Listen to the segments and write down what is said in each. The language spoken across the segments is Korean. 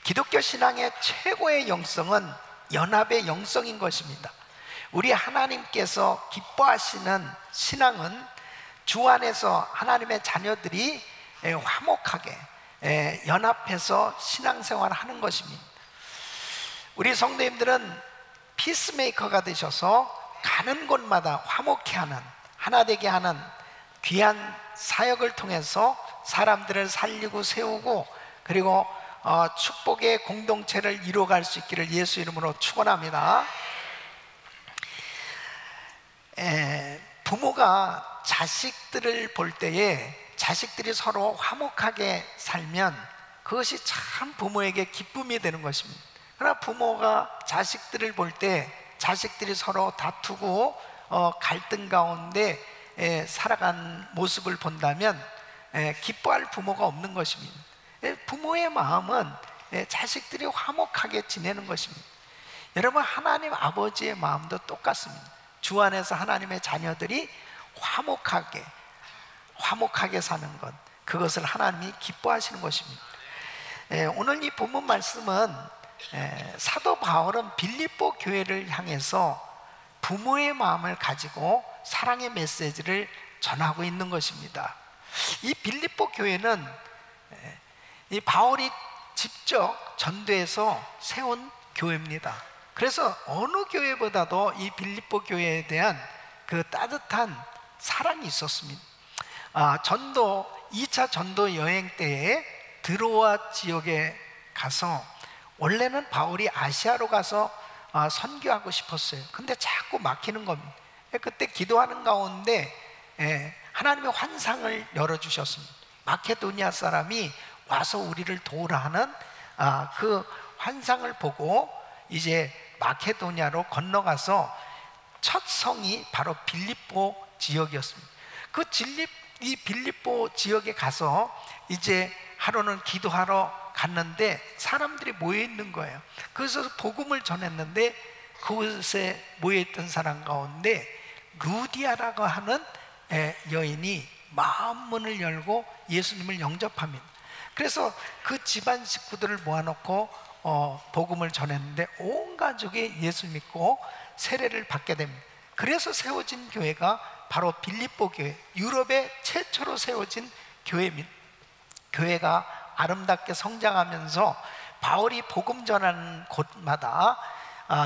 기독교 신앙의 최고의 영성은 연합의 영성인 것입니다. 우리 하나님께서 기뻐하시는 신앙은 주 안에서 하나님의 자녀들이 화목하게 연합해서 신앙생활을 하는 것입니다. 우리 성도님들은 피스메이커가 되셔서 가는 곳마다 화목케 하는, 하나 되게 하는 귀한 사역을 통해서 사람들을 살리고 세우고, 그리고 축복의 공동체를 이루어갈 수 있기를 예수 이름으로 축원합니다. 부모가 자식들을 볼 때에 자식들이 서로 화목하게 살면 그것이 참 부모에게 기쁨이 되는 것입니다. 그러나 부모가 자식들을 볼 때 자식들이 서로 다투고 갈등 가운데 살아간 모습을 본다면 기뻐할 부모가 없는 것입니다. 부모의 마음은 자식들이 화목하게 지내는 것입니다. 여러분, 하나님 아버지의 마음도 똑같습니다. 주 안에서 하나님의 자녀들이 화목하게 사는 것, 그것을 하나님이 기뻐하시는 것입니다. 오늘 이 본문 말씀은 사도 바울은 빌립보 교회를 향해서 부모의 마음을 가지고 사랑의 메시지를 전하고 있는 것입니다. 이 빌립보 교회는 이 바울이 직접 전도해서 세운 교회입니다. 그래서 어느 교회보다도 이 빌립보 교회에 대한 그 따뜻한 사랑이 있었습니다. 2차 전도 여행 때에 드로아 지역에 가서, 원래는 바울이 아시아로 가서 선교하고 싶었어요. 근데 자꾸 막히는 겁니다. 그때 기도하는 가운데 하나님의 환상을 열어주셨습니다. 마케도니아 사람이 와서 우리를 도우라 하는 그 환상을 보고 이제 마케도니아로 건너가서 첫 성이 바로 빌립보 지역이었습니다. 이 빌립보 지역에 가서 이제 하루는 기도하러 갔는데 사람들이 모여 있는 거예요. 그래서 복음을 전했는데 그곳에 모여 있던 사람 가운데 루디아라고 하는 여인이 마음 문을 열고 예수님을 영접합니다. 그래서 그 집안 식구들을 모아놓고 복음을 전했는데 온 가족이 예수 믿고 세례를 받게 됩니다. 그래서 세워진 교회가 바로 빌립보 교회, 유럽에 최초로 세워진 교회입니다. 교회가 아름답게 성장하면서 바울이 복음 전하는 곳마다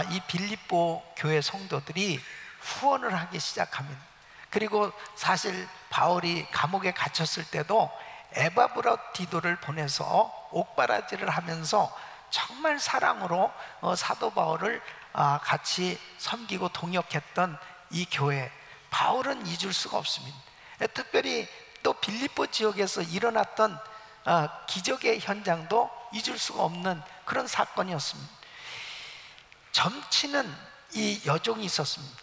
이 빌립보 교회 성도들이 후원을 하기 시작합니다. 그리고 사실 바울이 감옥에 갇혔을 때도 에바브라디도를 보내서 옥바라지를 하면서 정말 사랑으로 사도 바울을 같이 섬기고 동역했던 이 교회, 바울은 잊을 수가 없습니다. 특별히 또 빌립보 지역에서 일어났던 기적의 현장도 잊을 수가 없는 그런 사건이었습니다. 점치는 이 여종이 있었습니다.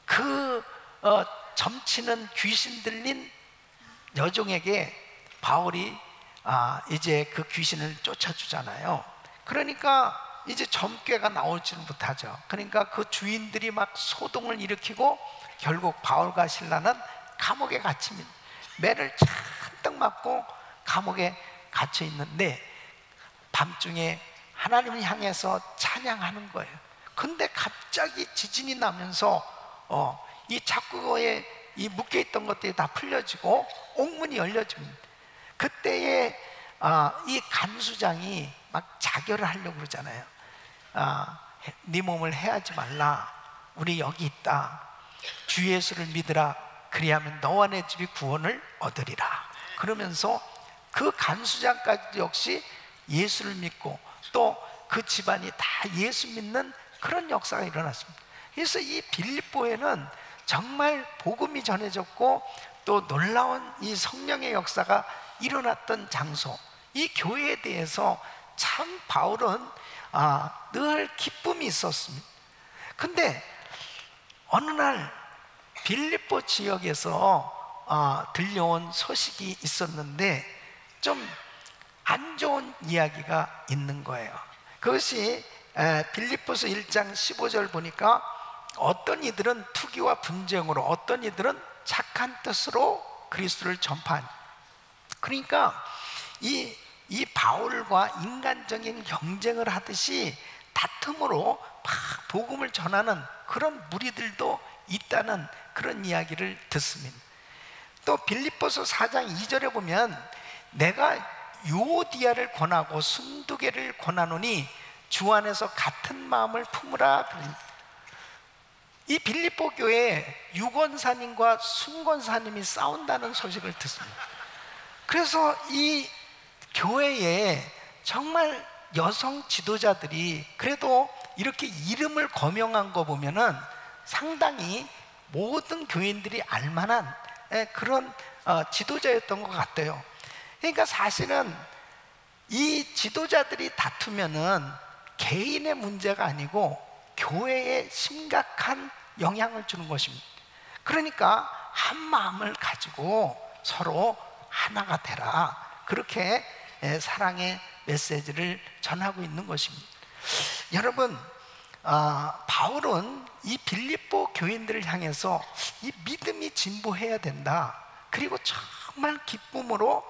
그 점치는 귀신 들린 여종에게 바울이 이제 그 귀신을 쫓아주잖아요. 그러니까 이제 점괘가 나오지는 못하죠. 그러니까 그 주인들이 막 소동을 일으키고 결국 바울과 실라는 감옥에 갇힙니다. 매를 잔뜩 맞고 감옥에 갇혀 있는데 밤중에 하나님을 향해서 찬양하는 거예요. 근데 갑자기 지진이 나면서 이 착고에 이 묶여있던 것들이 다 풀려지고 옥문이 열려집니다. 그때에 이 간수장이 막 자결을 하려고 그러잖아요. 네 몸을 해하지 말라, 우리 여기 있다, 주 예수를 믿으라, 그리하면 너와 내 집이 구원을 얻으리라. 그러면서 그 간수장까지 역시 예수를 믿고 또 그 집안이 다 예수 믿는 그런 역사가 일어났습니다. 그래서 이 빌립보에는 정말 복음이 전해졌고 또 놀라운 이 성령의 역사가 일어났던 장소, 이 교회에 대해서 참 바울은 늘 기쁨이 있었습니다. 근데 어느 날 빌립보 지역에서 들려온 소식이 있었는데 좀 안 좋은 이야기가 있는 거예요. 그것이 빌립보서 1장 15절 보니까 어떤 이들은 투기와 분쟁으로, 어떤 이들은 착한 뜻으로 그리스도를 전파하니. 그러니까 이 이 바울과 인간적인 경쟁을 하듯이 다툼으로 막 복음을 전하는 그런 무리들도 있다는 그런 이야기를 듣습니다. 또 빌립보서 4장 2절에 보면 내가 유오디아를 권하고 순두개를 권하노니 주 안에서 같은 마음을 품으라. 이 빌립보 교회에 유권사님과 순권사님이 싸운다는 소식을 듣습니다. 그래서 이 교회에 정말 여성 지도자들이 그래도 이렇게 이름을 거명한 거 보면은 상당히 모든 교인들이 알만한 그런 지도자였던 것 같아요. 그러니까 사실은 이 지도자들이 다투면은 개인의 문제가 아니고 교회에 심각한 영향을 주는 것입니다. 그러니까 한 마음을 가지고 서로 하나가 되라, 그렇게 사랑의 메시지를 전하고 있는 것입니다. 여러분, 바울은 이 빌립보 교인들을 향해서 이 믿음이 진보해야 된다, 그리고 정말 기쁨으로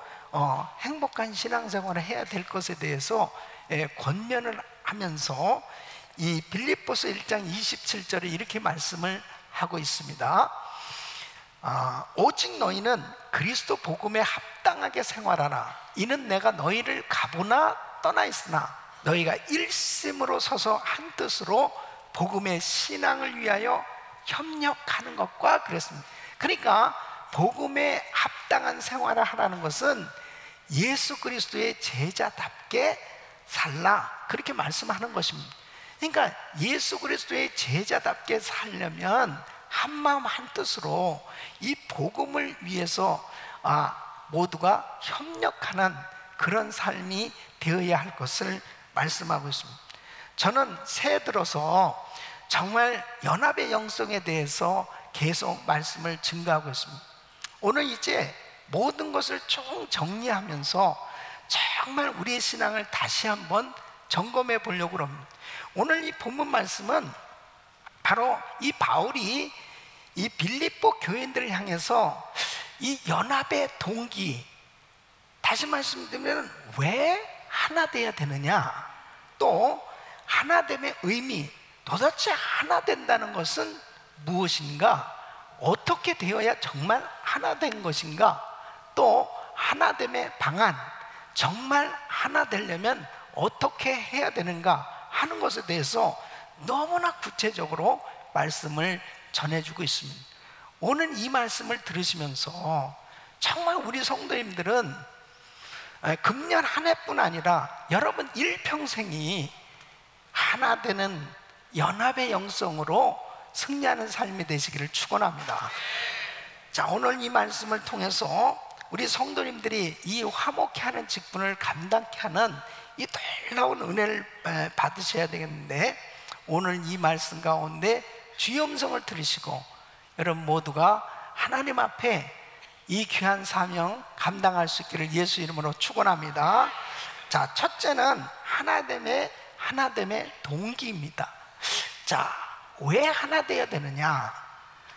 행복한 신앙생활을 해야 될 것에 대해서 권면을 하면서 이 빌립보서 1장 27절에 이렇게 말씀을 하고 있습니다. 오직 너희는 그리스도 복음에 합당하게 생활하라. 이는 내가 너희를 가보나 떠나 있으나 너희가 일심으로 서서 한 뜻으로 복음의 신앙을 위하여 협력하는 것과 그랬습니다. 그러니까 복음에 합당한 생활을 하라는 것은 예수 그리스도의 제자답게 살라, 그렇게 말씀하는 것입니다. 그러니까 예수 그리스도의 제자답게 살려면 한마음 한뜻으로 이 복음을 위해서 모두가 협력하는 그런 삶이 되어야 할 것을 말씀하고 있습니다. 저는 새해 들어서 정말 연합의 영성에 대해서 계속 말씀을 증거하고 있습니다. 오늘 이제 모든 것을 총 정리하면서 정말 우리의 신앙을 다시 한번 점검해 보려고 합니다. 오늘 이 본문 말씀은 바로 이 바울이 이 빌립보 교인들을 향해서 이 연합의 동기, 다시 말씀드리면 왜 하나 돼야 되느냐, 또 하나됨의 의미, 도대체 하나 된다는 것은 무엇인가, 어떻게 되어야 정말 하나 된 것인가, 또 하나됨의 방안, 정말 하나 되려면 어떻게 해야 되는가 하는 것에 대해서 너무나 구체적으로 말씀을 전해주고 있습니다. 오늘 이 말씀을 들으시면서 정말 우리 성도님들은 금년 한 해뿐 아니라 여러분 일평생이 하나 되는 연합의 영성으로 승리하는 삶이 되시기를 축원합니다. 자, 오늘 이 말씀을 통해서 우리 성도님들이 이 화목케 하는 직분을 감당케 하는 이 놀라운 은혜를 받으셔야 되겠는데, 오늘 이 말씀 가운데 주의 음성을 들으시고 여러분 모두가 하나님 앞에 이 귀한 사명 감당할 수 있기를 예수 이름으로 축원합니다. 자, 첫째는 하나됨의 동기입니다. 자, 왜 하나 되어야 되느냐?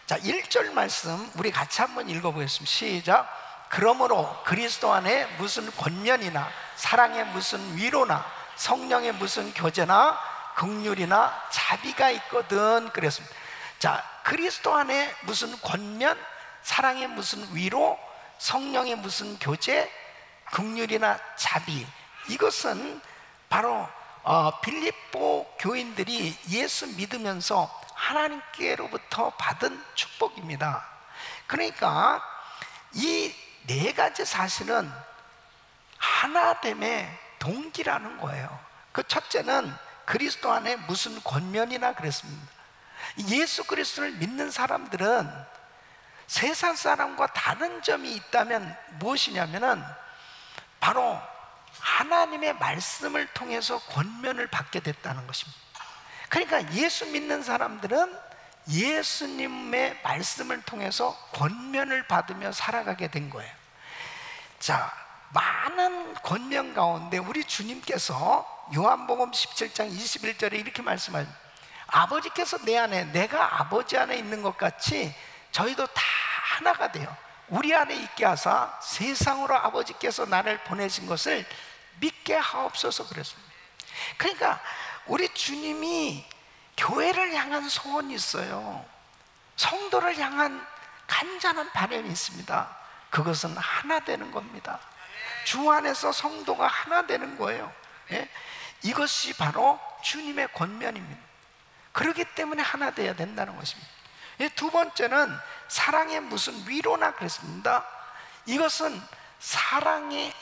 자, 1절 말씀 우리 같이 한번 읽어보겠습니다. 시작. 그러므로 그리스도 안에 무슨 권면이나 사랑의 무슨 위로나 성령의 무슨 교제나 긍휼이나 자비가 있거든 그랬습니다. 자, 그리스도 안에 무슨 권면, 사랑의 무슨 위로, 성령의 무슨 교제, 긍휼이나 자비, 이것은 바로 빌립보 교인들이 예수 믿으면서 하나님께로부터 받은 축복입니다. 그러니까 이 네 가지 사실은 하나됨의 동기라는 거예요. 그 첫째는 그리스도 안에 무슨 권면이나 그랬습니다. 예수 그리스도를 믿는 사람들은 세상 사람과 다른 점이 있다면 무엇이냐면은 바로 하나님의 말씀을 통해서 권면을 받게 됐다는 것입니다. 그러니까 예수 믿는 사람들은 예수님의 말씀을 통해서 권면을 받으며 살아가게 된 거예요. 자, 많은 권면 가운데 우리 주님께서 요한복음 17장 21절에 이렇게 말씀하십니다. 아버지께서 내 안에, 내가 아버지 안에 있는 것 같이 저희도 다 하나가 돼요. 우리 안에 있게 하사 세상으로 아버지께서 나를 보내신 것을 믿게 하옵소서 그랬습니다. 그러니까 우리 주님이 교회를 향한 소원이 있어요. 성도를 향한 간절한 바람이 있습니다. 그것은 하나 되는 겁니다. 주 안에서 성도가 하나 되는 거예요. 예? 이것이 바로 주님의 권면입니다. 그렇기 때문에 하나 되어야 된다는 것입니다. 두 번째는 사랑의 무슨 위로나 그랬습니다. 이것은 사랑의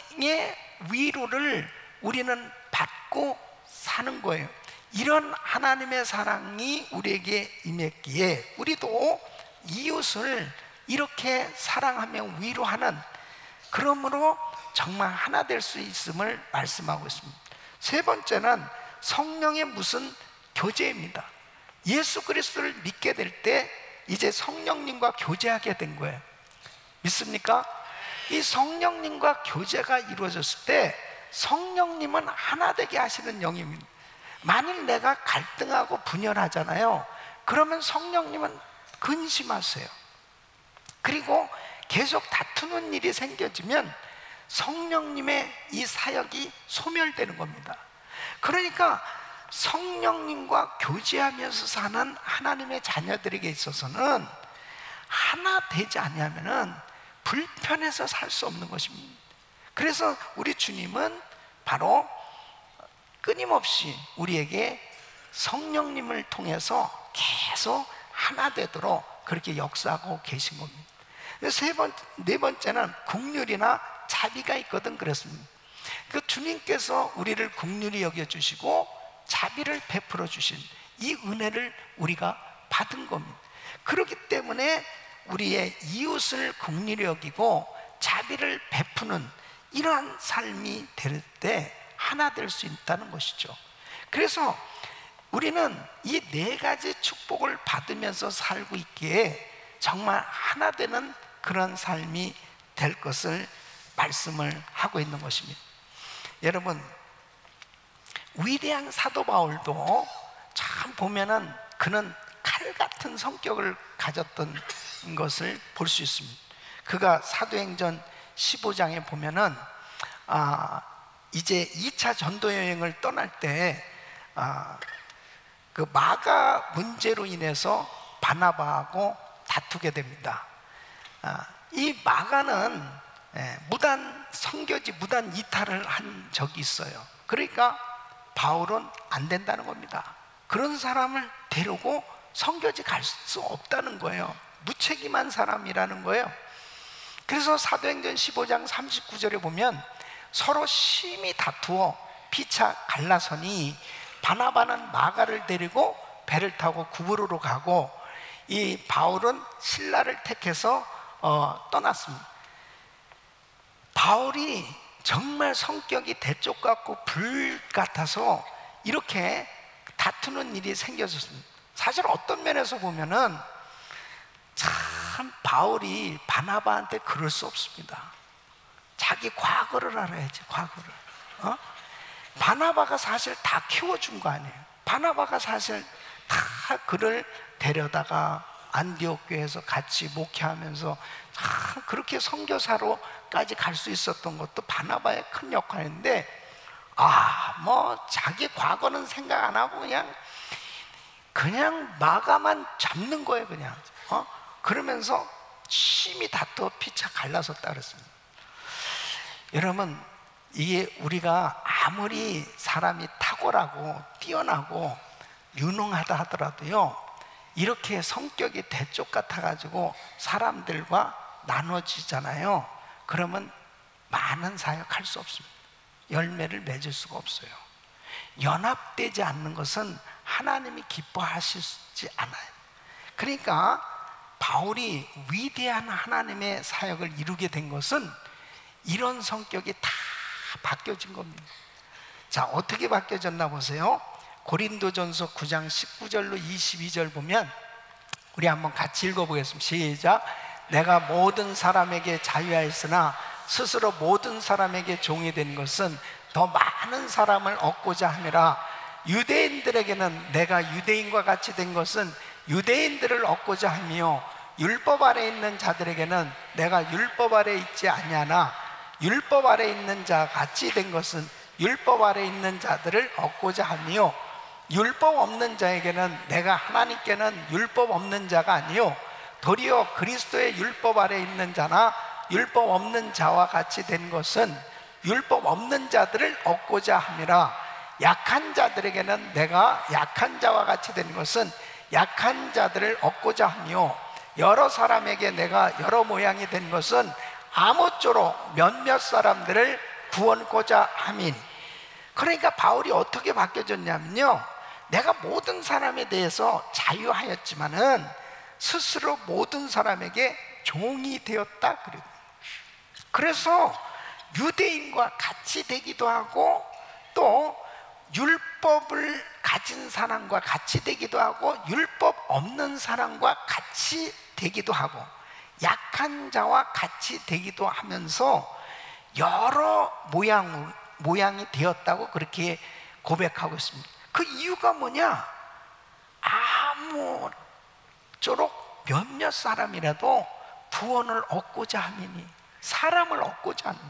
위로를 우리는 받고 사는 거예요. 이런 하나님의 사랑이 우리에게 임했기에 우리도 이웃을 이렇게 사랑하며 위로하는, 그러므로 정말 하나 될 수 있음을 말씀하고 있습니다. 세 번째는 성령의 무슨 교제입니다. 예수 그리스도를 믿게 될 때 이제 성령님과 교제하게 된 거예요. 믿습니까? 이 성령님과 교제가 이루어졌을 때 성령님은 하나 되게 하시는 영입니다. 만일 내가 갈등하고 분열하잖아요. 그러면 성령님은 근심하세요. 그리고 계속 다투는 일이 생겨지면 성령님의 이 사역이 소멸되는 겁니다. 그러니까 성령님과 교제하면서 사는 하나님의 자녀들에게 있어서는 하나 되지 않으면은 불편해서 살 수 없는 것입니다. 그래서 우리 주님은 바로 끊임없이 우리에게 성령님을 통해서 계속 하나 되도록 그렇게 역사하고 계신 겁니다. 네 번째는 긍휼이나 자비가 있거든 그랬습니다. 그 주님께서 우리를 긍휼히 여겨주시고 자비를 베풀어 주신 이 은혜를 우리가 받은 겁니다. 그렇기 때문에 우리의 이웃을 긍휼히 여기고 자비를 베푸는 이러한 삶이 될 때 하나 될 수 있다는 것이죠. 그래서 우리는 이 네 가지 축복을 받으면서 살고 있기에 정말 하나 되는 그런 삶이 될 것을 말씀을 하고 있는 것입니다. 여러분, 위대한 사도 바울도 참 보면은 그는 칼 같은 성격을 가졌던 것을 볼 수 있습니다. 그가 사도행전 15장에 보면은 이제 2차 전도 여행을 떠날 때 그 마가 문제로 인해서 바나바하고 다투게 됩니다. 이 마가는 무단 선교지, 무단 이탈을 한 적이 있어요. 그러니까 바울은 안 된다는 겁니다. 그런 사람을 데리고 선교지 갈 수 없다는 거예요. 무책임한 사람이라는 거예요. 그래서 사도행전 15장 39절에 보면 서로 심히 다투어 피차 갈라서니 바나바는 마가를 데리고 배를 타고 구브로로 가고 이 바울은 실라를 택해서 떠났습니다. 바울이 정말 성격이 대쪽 같고 불 같아서 이렇게 다투는 일이 생겨졌습니다. 사실 어떤 면에서 보면은 참 바울이 바나바한테 그럴 수 없습니다. 자기 과거를 알아야지, 과거를. 바나바가 사실 다 키워준 거 아니에요. 바나바가 사실 다 그를 데려다가 안디옥 교회에서 같이 목회하면서 다 그렇게 선교사로까지 갈 수 있었던 것도 바나바의 큰 역할인데, 뭐 자기 과거는 생각 안 하고 그냥 마가만 잡는 거예요, 그냥. 그러면서 심히 다투어 피차 갈라섰다 그랬습니다. 여러분, 이게 우리가 아무리 사람이 탁월하고 뛰어나고 유능하다 하더라도요, 이렇게 성격이 대쪽 같아가지고 사람들과 나눠지잖아요. 그러면 많은 사역할 수 없습니다. 열매를 맺을 수가 없어요. 연합되지 않는 것은 하나님이 기뻐하시지 않아요. 그러니까 바울이 위대한 하나님의 사역을 이루게 된 것은 이런 성격이 다 바뀌어진 겁니다. 자, 어떻게 바뀌어졌나 보세요. 고린도전서 9장 19절로 22절 보면 우리 한번 같이 읽어보겠습니다. 시작. 내가 모든 사람에게 자유하였으나 스스로 모든 사람에게 종이 된 것은 더 많은 사람을 얻고자 함이라. 유대인들에게는 내가 유대인과 같이 된 것은 유대인들을 얻고자 하며 율법 아래 있는 자들에게는 내가 율법 아래 있지 아니하나 율법 아래 있는 자 같이 된 것은 율법 아래 있는 자들을 얻고자 하며, 율법 없는 자에게는 내가 하나님께는 율법 없는 자가 아니요 도리어 그리스도의 율법 아래 있는 자나 율법 없는 자와 같이 된 것은 율법 없는 자들을 얻고자 함이라. 약한 자들에게는 내가 약한 자와 같이 된 것은 약한 자들을 얻고자 하며, 여러 사람에게 내가 여러 모양이 된 것은 아무쪼록 몇몇 사람들을 구원고자 함이니. 그러니까 바울이 어떻게 바뀌어졌냐면요, 내가 모든 사람에 대해서 자유하였지만은 스스로 모든 사람에게 종이 되었다 그래요. 그래서 유대인과 같이 되기도 하고, 또 율법을 가진 사람과 같이 되기도 하고, 율법 없는 사람과 같이 되기도 하고, 약한 자와 같이 되기도 하면서 여러 모양이 되었다고 그렇게 고백하고 있습니다. 그 이유가 뭐냐? 아무쪼록 몇몇 사람이라도 구원을 얻고자 함이니, 사람을 얻고자 하는.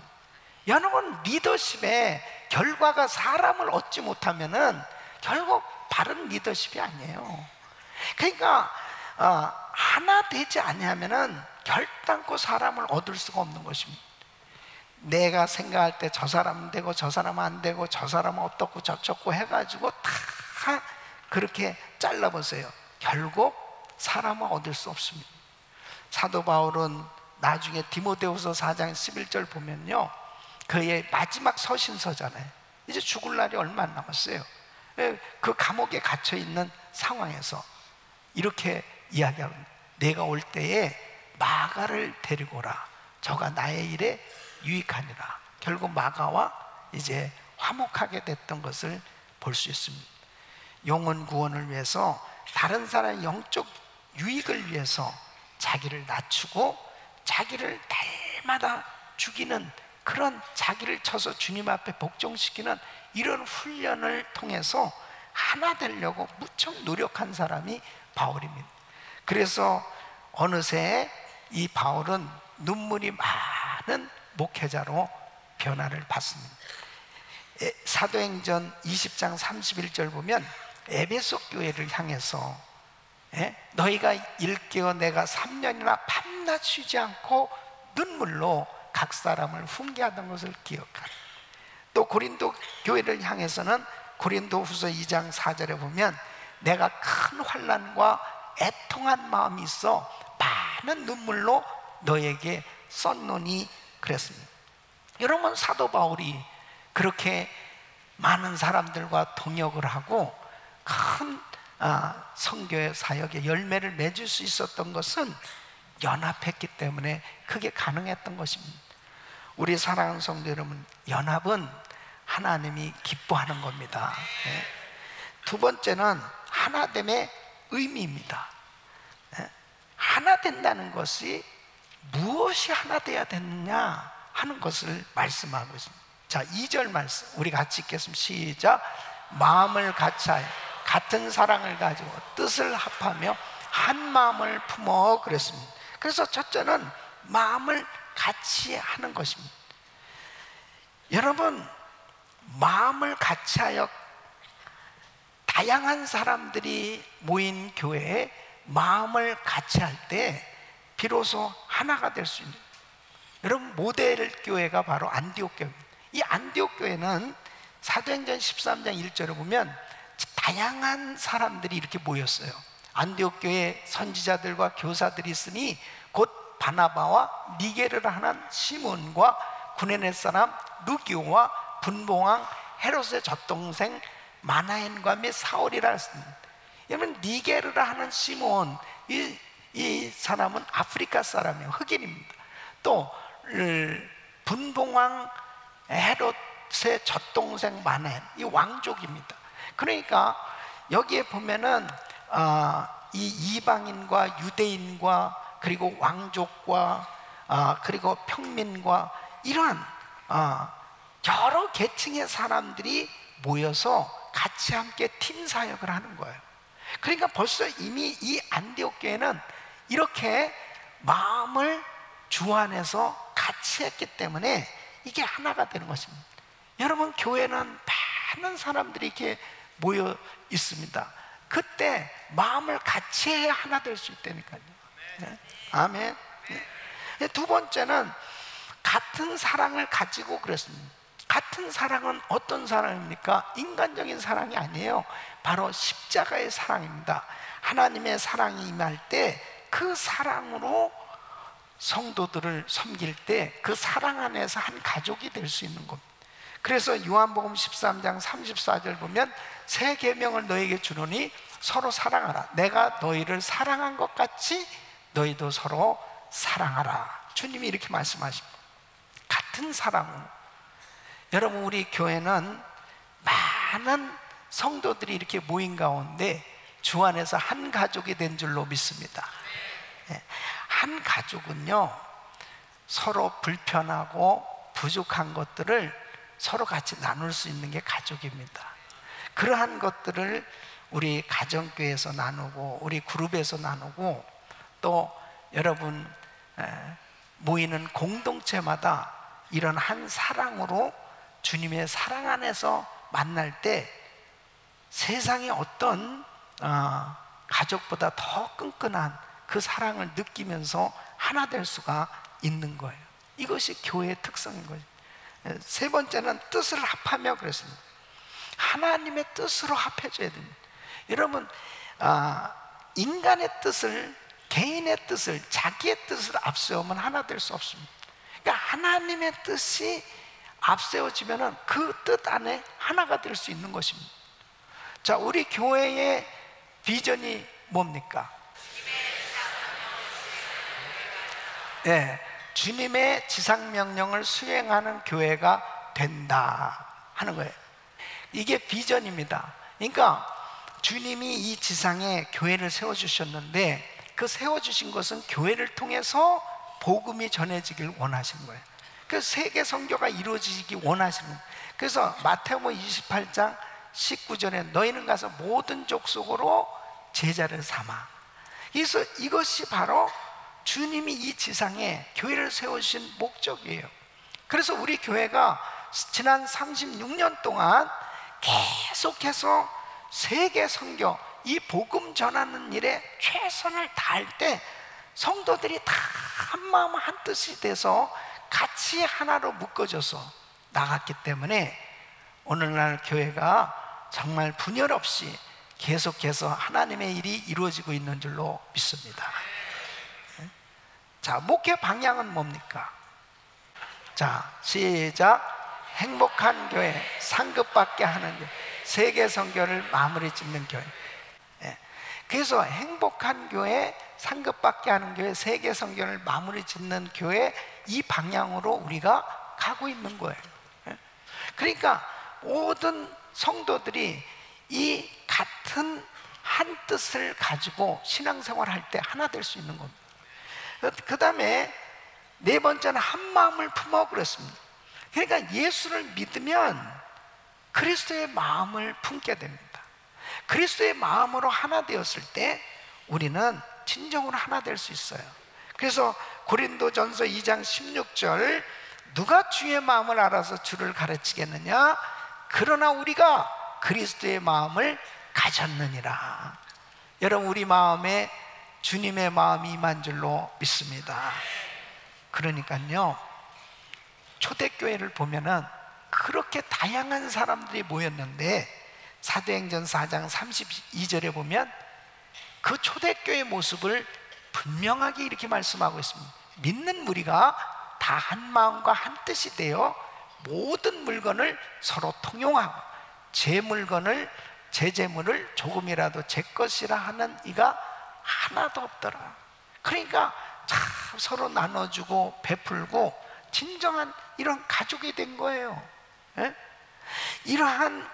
여러분, 리더십의 결과가 사람을 얻지 못하면은 결국 바른 리더십이 아니에요. 그러니까 하나 되지 아니하면은 결단코 사람을 얻을 수가 없는 것입니다. 내가 생각할 때 저 사람은 되고 저 사람은 안 되고 저 사람은 어떻고 저쩌고 해가지고 다 그렇게 잘라보세요. 결국 사람은 얻을 수 없습니다. 사도 바울은 나중에 디모데후서 4장 11절 보면요, 그의 마지막 서신서잖아요. 이제 죽을 날이 얼마 안 남았어요. 그 감옥에 갇혀있는 상황에서 이렇게 이야기하거든요. 내가 올 때에 마가를 데리고 오라. 저가 나의 일에 유익하니라. 결국 마가와 이제 화목하게 됐던 것을 볼 수 있습니다. 영혼 구원을 위해서, 다른 사람의 영적 유익을 위해서 자기를 낮추고 자기를 날마다 죽이는, 그런 자기를 쳐서 주님 앞에 복종시키는 이런 훈련을 통해서 하나 되려고 무척 노력한 사람이 바울입니다. 그래서 어느새 이 바울은 눈물이 많은 목회자로 변화를 받습니다. 사도행전 20장 31절 보면 에베소 교회를 향해서 너희가 일깨어 내가 3년이나 밤낮 쉬지 않고 눈물로 각 사람을 훈계하던 것을 기억하라. 또 고린도 교회를 향해서는 고린도후서 2장 4절에 보면 내가 큰 환난과 애통한 마음이 있어 많은 눈물로 너에게 썼노니 그랬습니다. 여러분, 사도 바울이 그렇게 많은 사람들과 동역을 하고 큰 선교의 사역에 열매를 맺을 수 있었던 것은 연합했기 때문에 그게 가능했던 것입니다. 우리 사랑하는 성도 여러분, 연합은 하나님이 기뻐하는 겁니다. 두 번째는 하나됨의 의미입니다. 하나 된다는 것이 무엇이 하나 돼야 되느냐 하는 것을 말씀하고 있습니다. 자, 2절 말씀 우리 같이 읽겠습니다. 시작. 마음을 같이하여 같은 사랑을 가지고 뜻을 합하며 한 마음을 품어 그랬습니다. 그래서 첫째는 마음을 같이 하는 것입니다. 여러분, 마음을 같이하여 다양한 사람들이 모인 교회에 마음을 같이 할 때 비로소 하나가 될 수 있는, 여러분, 모델 교회가 바로 안디옥 교회입니다. 이 안디옥 교회는 사도행전 13장 1절을 보면 다양한 사람들이 이렇게 모였어요. 안디옥 교회에 선지자들과 교사들이 있으니 곧 바나바와 니게르라 하는 시몬과 구레네 사람 루기오와 분봉왕 헤롯의 젖동생 마나엔과 및 사울이라 했습니다. 여러분, 니게르라 하는 시몬, 이 사람은 아프리카 사람이에요. 흑인입니다. 또 분봉왕 헤롯의 젖동생 마나엔, 이 왕족입니다. 그러니까 여기에 보면은 이 이방인과 유대인과 그리고 왕족과 그리고 평민과 이러한 여러 계층의 사람들이 모여서 같이 함께 팀 사역을 하는 거예요. 그러니까 벌써 이미 이 안디옥 교회는 이렇게 마음을 주안해서 같이 했기 때문에 이게 하나가 되는 것입니다. 여러분, 교회는 많은 사람들이 이렇게 모여 있습니다. 그때 마음을 같이 해야 하나 될 수 있다니까요. 네. 아멘. 네. 두 번째는 같은 사랑을 가지고 그랬습니다. 같은 사랑은 어떤 사랑입니까? 인간적인 사랑이 아니에요. 바로 십자가의 사랑입니다. 하나님의 사랑이 임할 때 그 사랑으로 성도들을 섬길 때 그 사랑 안에서 한 가족이 될 수 있는 겁니다. 그래서 요한복음 13장 34절 보면 새 계명을 너에게 주노니 서로 사랑하라. 내가 너희를 사랑한 것 같이 너희도 서로 사랑하라. 주님이 이렇게 말씀하십니다. 같은 사랑으로. 여러분, 우리 교회는 많은 성도들이 이렇게 모인 가운데 주 안에서 한 가족이 된 줄로 믿습니다. 한 가족은요, 서로 불편하고 부족한 것들을 서로 같이 나눌 수 있는 게 가족입니다. 그러한 것들을 우리 가정교회에서 나누고 우리 그룹에서 나누고 또 여러분 모이는 공동체마다 이런 한 사랑으로 주님의 사랑 안에서 만날 때 세상의 어떤 가족보다 더 끈끈한 그 사랑을 느끼면서 하나 될 수가 있는 거예요. 이것이 교회의 특성인 거죠. 세 번째는 뜻을 합하며 그랬습니다. 하나님의 뜻으로 합해줘야 됩니다. 여러분, 인간의 뜻을, 개인의 뜻을, 자기의 뜻을 앞세우면 하나 될 수 없습니다. 그러니까 하나님의 뜻이 앞세워지면 그 뜻 안에 하나가 될 수 있는 것입니다. 자, 우리 교회의 비전이 뭡니까? 네, 주님의 지상명령을 수행하는 교회가 된다 하는 거예요. 이게 비전입니다. 그러니까 주님이 이 지상에 교회를 세워주셨는데 그 세워주신 것은 교회를 통해서 복음이 전해지길 원하신 거예요. 그 세계 선교가 이루어지기 원하시는 거예요. 그래서 마태복음 28장 19절에 너희는 가서 모든 족속으로 제자를 삼아. 그래서 이것이 바로 주님이 이 지상에 교회를 세우신 목적이에요. 그래서 우리 교회가 지난 36년 동안 계속해서 세계 선교, 이 복음 전하는 일에 최선을 다할 때 성도들이 다 한마음 한뜻이 돼서 같이 하나로 묶어져서 나갔기 때문에 오늘날 교회가 정말 분열 없이 계속해서 하나님의 일이 이루어지고 있는 줄로 믿습니다. 자, 목회 방향은 뭡니까? 자, 시작. 행복한 교회, 상급받게 하는 교회, 세계 선교를 마무리 짓는 교회. 그래서 행복한 교회, 상급받게 하는 교회, 세계 선교를 마무리 짓는 교회, 이 방향으로 우리가 가고 있는 거예요. 그러니까 모든 성도들이 이 같은 한 뜻을 가지고 신앙생활을 할 때 하나 될 수 있는 겁니다. 그 다음에 네 번째는 한 마음을 품어 그랬습니다. 그러니까 예수를 믿으면 그리스도의 마음을 품게 됩니다. 그리스도의 마음으로 하나 되었을 때 우리는 진정으로 하나 될 수 있어요. 그래서 고린도전서 2장 16절 누가 주의 마음을 알아서 주를 가르치겠느냐? 그러나 우리가 그리스도의 마음을 가졌느니라. 여러분, 우리 마음에 주님의 마음이 임한 줄로 믿습니다. 그러니까요, 초대교회를 보면은 그렇게 다양한 사람들이 모였는데 사도행전 4장 32절에 보면 그 초대교회의 모습을 분명하게 이렇게 말씀하고 있습니다. 믿는 무리가 다 한 마음과 한 뜻이 되어 모든 물건을 서로 통용하고 제 물건을 제 재물을 조금이라도 제 것이라 하는 이가 하나도 없더라. 그러니까 참 서로 나눠주고 베풀고 진정한 이런 가족이 된 거예요. 예? 이러한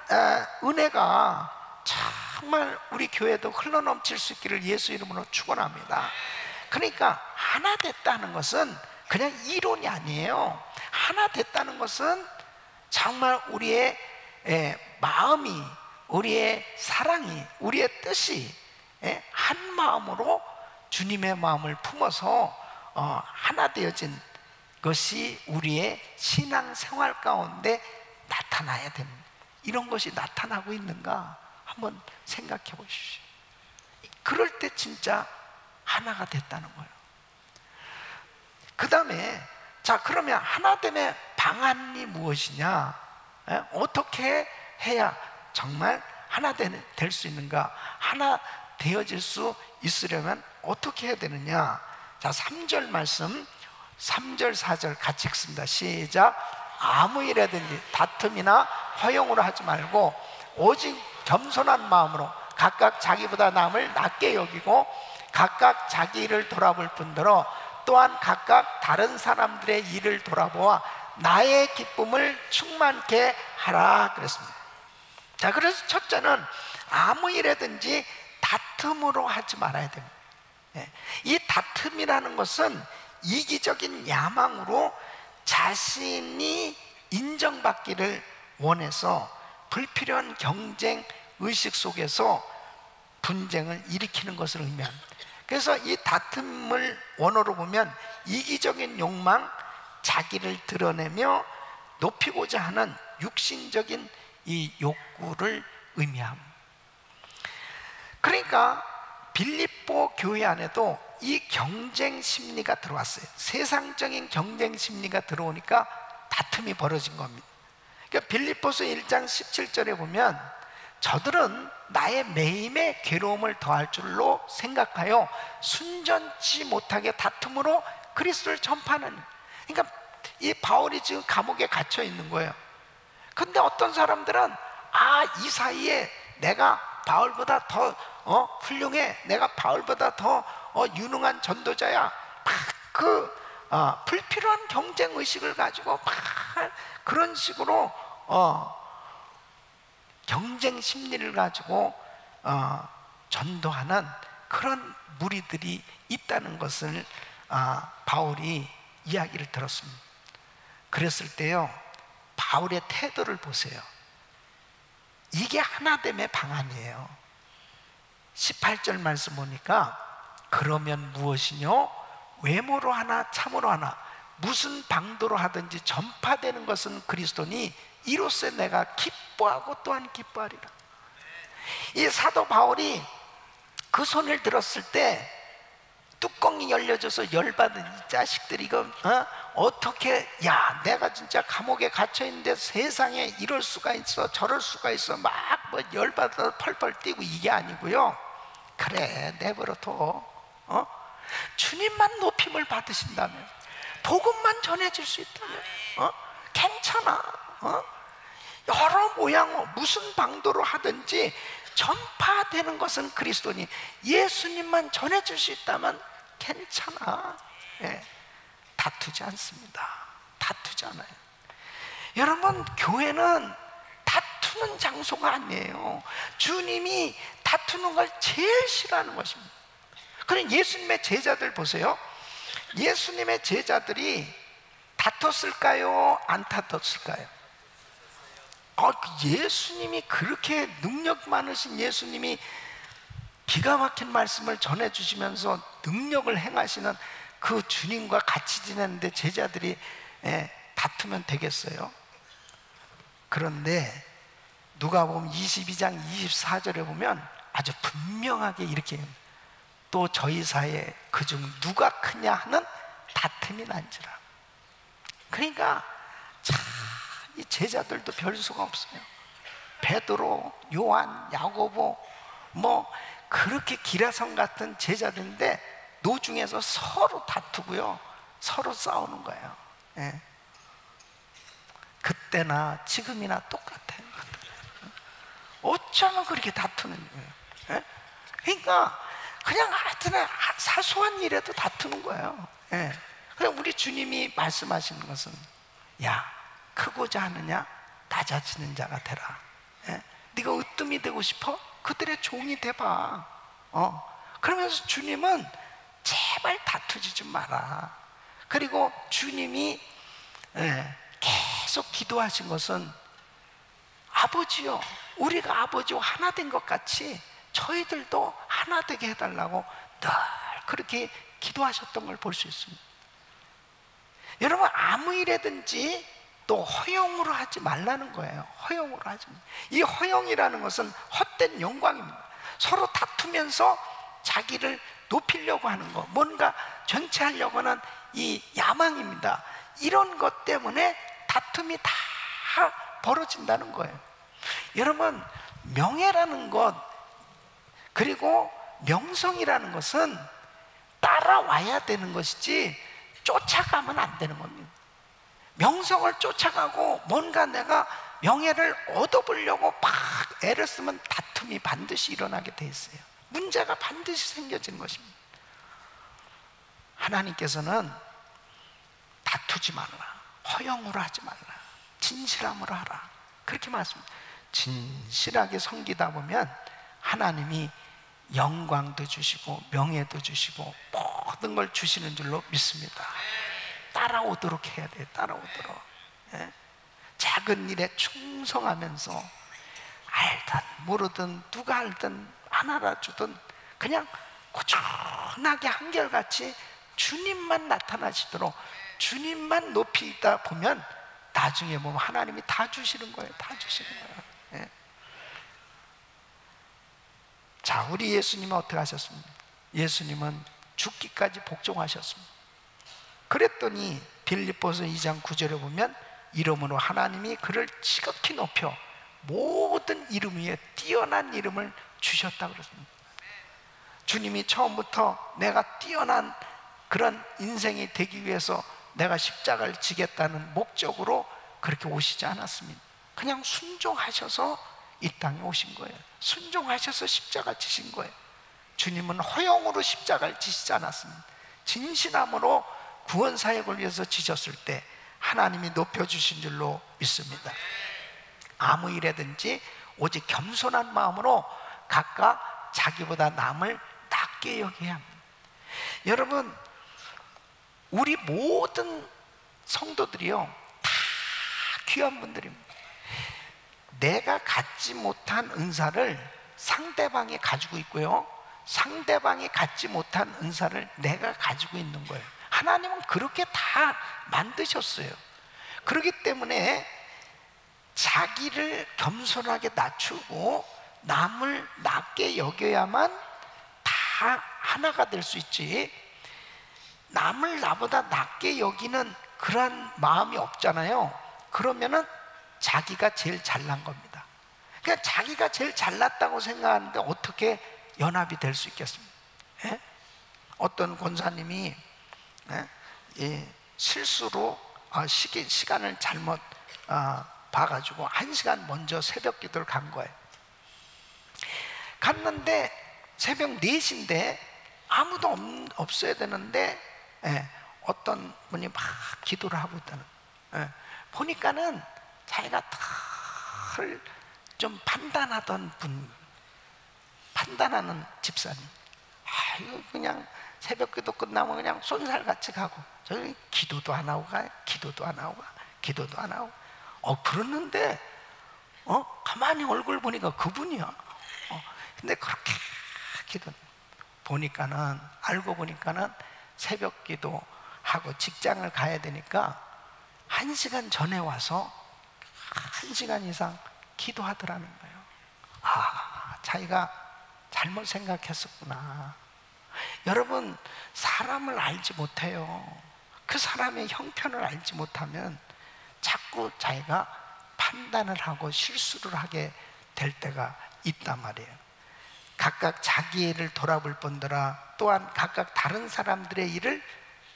은혜가 정말 우리 교회도 흘러넘칠 수 있기를 예수 이름으로 축원합니다. 그러니까 하나 됐다는 것은 그냥 이론이 아니에요. 하나 됐다는 것은 정말 우리의 마음이, 우리의 사랑이, 우리의 뜻이 한 마음으로 주님의 마음을 품어서 하나 되어진 것이 우리의 신앙생활 가운데 나타나야 됩니다. 이런 것이 나타나고 있는가 한번 생각해 보십시오. 그럴 때 진짜 하나가 됐다는 거예요. 그 다음에 자, 그러면 하나됨의 방안이 무엇이냐? 어떻게 해야 정말 하나 될 수 있는가? 하나 되어질 수 있으려면 어떻게 해야 되느냐? 자, 3절 말씀, 3절 4절 같이 읽습니다. 시작. 아무 일이라든지 다툼이나 허용으로 하지 말고 오직 겸손한 마음으로 각각 자기보다 남을 낮게 여기고 각각 자기 일을 돌아볼 뿐더러 또한 각각 다른 사람들의 일을 돌아보아 나의 기쁨을 충만케 하라 그랬습니다. 자, 그래서 첫째는 아무 일이든지 다툼으로 하지 말아야 됩니다. 이 다툼이라는 것은 이기적인 야망으로 자신이 인정받기를 원해서 불필요한 경쟁 의식 속에서 분쟁을 일으키는 것을 의미합니다. 그래서 이 다툼을 원어로 보면 이기적인 욕망, 자기를 드러내며 높이고자 하는 육신적인 이 욕구를 의미합니다. 그러니까 빌립보 교회 안에도 이 경쟁 심리가 들어왔어요. 세상적인 경쟁 심리가 들어오니까 다툼이 벌어진 겁니다. 그러니까 빌립보서 1장 17절에 보면 저들은 나의 매임에 괴로움을 더할 줄로 생각하여 순전치 못하게 다툼으로 그리스도를 전파하는. 그러니까 이 바울이 지금 감옥에 갇혀 있는 거예요. 근데 어떤 사람들은 이 사이에 내가 바울보다 더 훌륭해, 내가 바울보다 더 유능한 전도자야, 불필요한 경쟁 의식을 가지고 그런 식으로 경쟁 심리를 가지고 전도하는 그런 무리들이 있다는 것을 바울이 이야기를 들었습니다. 그랬을 때요, 바울의 태도를 보세요. 이게 하나됨의 방안이에요. 18절 말씀 보니까 그러면 무엇이뇨? 외모로 하나 참으로 하나 무슨 방도로 하든지 전파되는 것은 그리스도니 이로써 내가 기뻐하고 또한 기뻐하리라. 이 사도 바울이 그 손을 들었을 때 뚜껑이 열려져서 열받은 이 자식들이 이거 어떻게, 야, 내가 진짜 감옥에 갇혀 있는데 세상에 이럴 수가 있어, 저럴 수가 있어, 막 뭐 열받아서 펄펄 뛰고, 이게 아니고요. 그래, 내버려둬. 주님만 높임을 받으신다면, 복음만 전해질 수 있다면 괜찮아. 여러 모양으로 무슨 방도로 하든지 전파되는 것은 그리스도니 예수님만 전해질 수 있다면 괜찮아. 다투지 않습니다. 다투지 않아요. 여러분, 교회는 다투는 장소가 아니에요. 주님이 다투는 걸 제일 싫어하는 것입니다. 그럼 예수님의 제자들 보세요. 예수님의 제자들이 다퉜을까요? 안 다퉜을까요? 예수님이 그렇게 능력 많으신 예수님이 기가 막힌 말씀을 전해주시면서 능력을 행하시는 그 주님과 같이 지냈는데 제자들이 다투면 되겠어요? 그런데 누가복음 22장 24절에 보면 아주 분명하게 이렇게, 또 저희 사이에 그중 누가 크냐 하는 다툼이 난지라. 그러니까 참 이 제자들도 별 수가 없어요. 베드로, 요한, 야고보, 뭐 그렇게 기라성 같은 제자들인데 노중에서 서로 다투고요, 서로 싸우는 거예요. 그때나 지금이나 똑같아요. 어쩌면 그렇게 다투는 거예요. 그러니까 그냥 하여튼 사소한 일에도 다투는 거예요. 그냥 우리 주님이 말씀하시는 것은, 야, 크고자 하느냐? 낮아지는 자가 되라. 네가 으뜸이 되고 싶어? 그들의 종이 돼봐. 그러면서 주님은 제발 다투지 좀 마라. 그리고 주님이 계속 기도하신 것은, 아버지요, 우리가 아버지와 하나 된 것 같이 저희들도 하나 되게 해달라고 늘 그렇게 기도하셨던 걸 볼 수 있습니다. 여러분, 아무 일에든지 또 허용으로 하지 말라는 거예요. 허용으로 하지 말. 이 허용이라는 것은 헛된 영광입니다. 서로 다투면서 자기를 높이려고 하는 거, 뭔가 전체하려고 하는 이 야망입니다. 이런 것 때문에 다툼이 다 벌어진다는 거예요. 여러분, 명예라는 것, 그리고 명성이라는 것은 따라와야 되는 것이지 쫓아가면 안 되는 겁니다. 명성을 쫓아가고 뭔가 내가 명예를 얻어보려고 막 애를 쓰면 다툼이 반드시 일어나게 돼 있어요. 문제가 반드시 생겨지는 것입니다. 하나님께서는 다투지 말라, 허영으로 하지 말라, 진실함으로 하라, 그렇게 말씀합니다. 진실하게 섬기다 보면 하나님이 영광도 주시고 명예도 주시고 모든 걸 주시는 줄로 믿습니다. 따라오도록 해야 돼요. 따라오도록. 예? 작은 일에 충성하면서 알든 모르든 누가 알든 안 알아주든 그냥 꾸준하게 한결같이 주님만 나타나시도록 주님만 높이다 보면 나중에 보면 하나님이 다 주시는 거예요. 다 주시는 거예요. 예? 자, 우리 예수님은 어떻게 하셨습니까? 예수님은 죽기까지 복종하셨습니다. 그랬더니 빌립보서 2장 9절에 보면 이름으로 하나님이 그를 지극히 높여 모든 이름 위에 뛰어난 이름을 주셨다고 그랬습니다. 주님이 처음부터 내가 뛰어난 그런 인생이 되기 위해서 내가 십자가를 지겠다는 목적으로 그렇게 오시지 않았습니다. 그냥 순종하셔서 이 땅에 오신 거예요. 순종하셔서 십자가 지신 거예요. 주님은 허용으로 십자가를 지시지 않았습니다. 진실함으로 구원 사역을 위해서 지셨을 때 하나님이 높여주신 줄로 믿습니다. 아무 일에든지 오직 겸손한 마음으로 각각 자기보다 남을 낮게 여겨야 합니다. 여러분, 우리 모든 성도들이요 다 귀한 분들입니다. 내가 갖지 못한 은사를 상대방이 가지고 있고요, 상대방이 갖지 못한 은사를 내가 가지고 있는 거예요. 하나님은 그렇게 다 만드셨어요. 그렇기 때문에 자기를 겸손하게 낮추고 남을 낮게 여겨야만 다 하나가 될 수 있지, 남을 나보다 낮게 여기는 그런 마음이 없잖아요. 그러면은 자기가 제일 잘난 겁니다. 그러니까 자기가 제일 잘났다고 생각하는데 어떻게 연합이 될 수 있겠습니까? 예? 어떤 권사님이 실수로 시간을 잘못 봐가지고 1시간 먼저 새벽 기도를 간 거예요. 갔는데 새벽 4시인데 아무도 없어야 되는데 어떤 분이 막 기도를 하고 있다는, 보니까는 자기가 좀 판단하던 분, 판단하는 집사님, 이거 그냥 새벽 기도 끝나면 그냥 쏜살같이 가고, 저기 기도도 안 하고 가요. 기도도 안 하고 가. 기도도 안 하고. 그러는데 가만히 얼굴 보니까 그분이야. 근데 그렇게 기도 보니까는, 알고 보니까는 새벽 기도하고 직장을 가야 되니까 1시간 전에 와서 1시간 이상 기도하더라는 거예요. 자기가 잘못 생각했었구나. 여러분, 사람을 알지 못해요. 그 사람의 형편을 알지 못하면 자꾸 자기가 판단을 하고 실수를 하게 될 때가 있단 말이에요. 각각 자기 일을 돌아볼 뿐더러 또한 각각 다른 사람들의 일을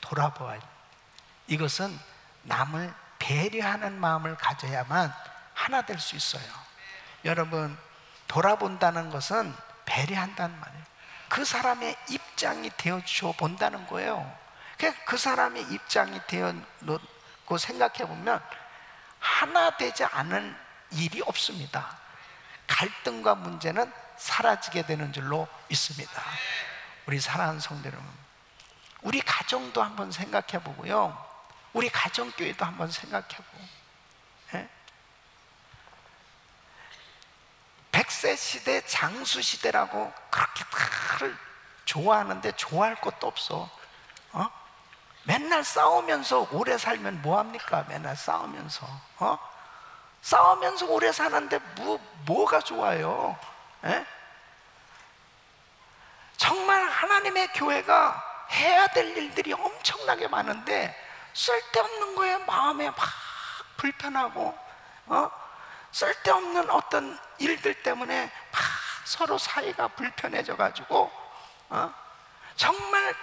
돌아보아요. 이것은 남을 배려하는 마음을 가져야만 하나 될 수 있어요. 여러분, 돌아본다는 것은 배려한다는 말이에요. 그 사람의 입장이 되어줘 본다는 거예요. 그 사람의 입장이 되어놓고 생각해보면 하나 되지 않은 일이 없습니다. 갈등과 문제는 사라지게 되는 줄로 믿습니다. 우리 사랑하는 성도 여러분, 우리 가정도 한번 생각해보고요, 우리 가정교회도 한번 생각해보고, 100세 시대, 장수 시대라고 그렇게 다를 좋아하는데 좋아할 것도 없어. 맨날 싸우면서 오래 살면 뭐합니까? 맨날 싸우면서 싸우면서 오래 사는데 뭐가 좋아요? 에? 정말 하나님의 교회가 해야 될 일들이 엄청나게 많은데 쓸데없는 거에 마음에 막 불편하고 쓸데없는 어떤 일들 때문에 막 서로 사이가 불편해져 가지고 정말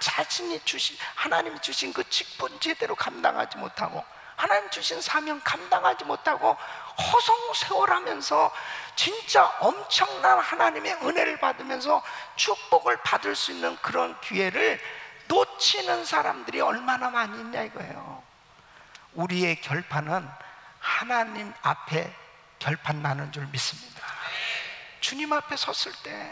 하나님이 주신 그 직분 제대로 감당하지 못하고 하나님 주신 사명 감당하지 못하고 허송세월하면서 진짜 엄청난 하나님의 은혜를 받으면서 축복을 받을 수 있는 그런 기회를 놓치는 사람들이 얼마나 많이 있냐 이거예요. 우리의 결판은 하나님 앞에 결판 나는 줄 믿습니다. 주님 앞에 섰을 때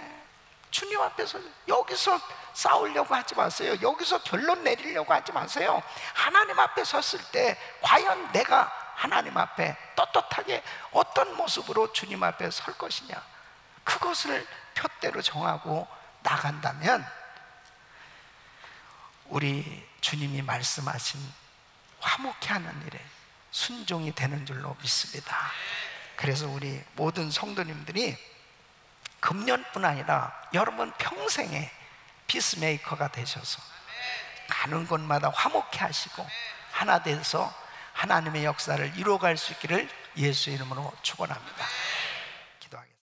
주님 앞에서 여기서 싸우려고 하지 마세요. 여기서 결론 내리려고 하지 마세요. 하나님 앞에 섰을 때 과연 내가 하나님 앞에 떳떳하게 어떤 모습으로 주님 앞에 설 것이냐, 그것을 표대로 정하고 나간다면 우리 주님이 말씀하신 화목해 하는 일에 순종이 되는 줄로 믿습니다. 그래서 우리 모든 성도님들이 금년뿐 아니라 여러분 평생에 피스메이커가 되셔서 가는 곳마다 화목해 하시고 하나 돼서 하나님의 역사를 이루어갈 수 있기를 예수의 이름으로 축원합니다.